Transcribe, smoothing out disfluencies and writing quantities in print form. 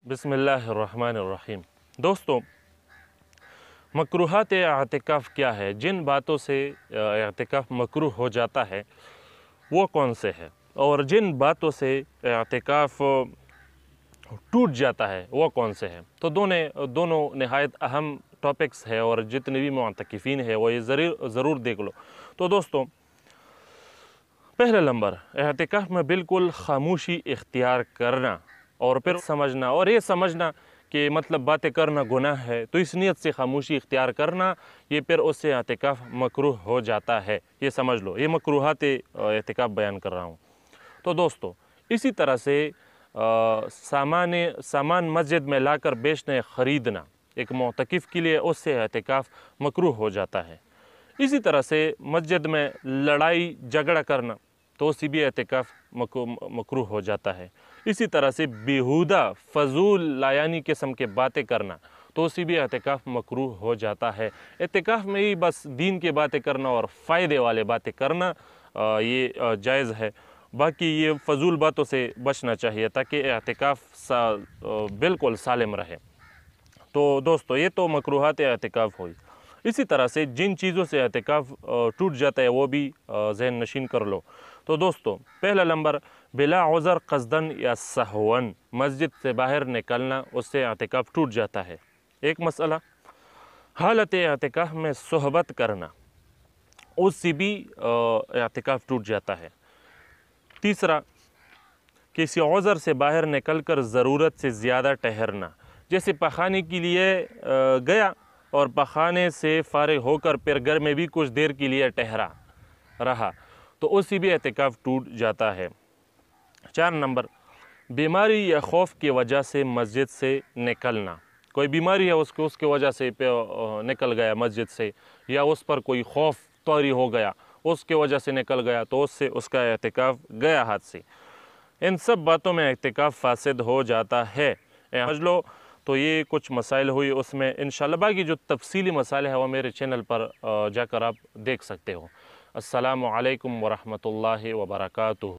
बिस्मिल्लाहिर्रहमानिर्रहीम। दोस्तों, मकरूहात एअतिकाफ़ क्या है, जिन बातों से एअतिकाफ़ मकरूह हो जाता है वो कौन से है, और जिन बातों से एअतिकाफ़ टूट जाता है वो कौन से हैं। तो दोनों नहायत अहम टॉपिक्स है और जितने भी मुअतकिफ़ीन है वो ये ज़रूर देख लो। तो दोस्तों, पहला नंबर, एअतिकाफ़ में बिल्कुल ख़ामोशी इख्तियार करना और फिर समझना, और ये समझना कि मतलब बातें करना गुनाह है, तो इस नीयत से ख़ामोशी इख्तियार करना, ये फिर उससे एअतिकाफ़ मकरूह हो जाता है। ये समझ लो, ये मकरूहात एअतिकाफ़ बयान कर रहा हूँ। तो दोस्तों, इसी तरह से सामान मस्जिद में लाकर बेचना या ख़रीदना एक मुअतकिफ़ के लिए उससे एअतिकाफ़ मकरूह हो जाता है। इसी तरह से मस्जिद में लड़ाई झगड़ा करना तो उससे भी एअतिकाफ़ मकरूह हो जाता है। इसी तरह से बेहुदा फ़ज़ूल लायानी किस्म के बातें करना तो उससे भी एअतिकाफ़ मकरूह हो जाता है। एअतिकाफ़ में ही बस दीन की बातें करना और फ़ायदे वाले बातें करना ये जायज़ है। बाकी ये फ़ज़ूल बातों से बचना चाहिए ताकि एअतिकाफ़ बिल्कुल सालिम रहे। तो दोस्तों, ये तो मकरूहात एअतिकाफ़ हुई। इसी तरह से जिन चीज़ों से एअतिकाफ़ टूट जाता है वो भी ज़हन नशीन कर लो। तो दोस्तों, पहला नंबर, बिला उज़र क़स्दन या सहवन मस्जिद से बाहर निकलना, उससे एअतिकाफ़ टूट जाता है। एक मसला, हालत एअतिकाफ़ में सोहबत करना, उससे भी एअतिकाफ़ टूट जाता है। तीसरा, किसी उज़र से बाहर निकलकर ज़रूरत से ज़्यादा ठहरना, जैसे पखाने के लिए गया और पखाने से फ़ारिग होकर फिर घर में भी कुछ देर के लिए ठहरा रहा, तो उससे भी एअतिकाफ़ टूट जाता है। 4 नंबर, बीमारी या खौफ की वजह से मस्जिद से निकलना, कोई बीमारी है उसके वजह से निकल गया मस्जिद से, या उस पर कोई खौफ तौरी हो गया उसके वजह से निकल गया, तो उससे उसका एअतिकाफ़ गया हाथ से। इन सब बातों में एअतिकाफ़ फ़ासिद हो जाता है, समझ लो। तो ये कुछ मसाइल हुई, उसमें इंशाअल्लाह बाकी जो तफसीली मसाइल है वो मेरे चैनल पर जाकर आप देख सकते हो। अस्सलामु अलैकुम व रहमतुल्लाहि व बरकातुहू।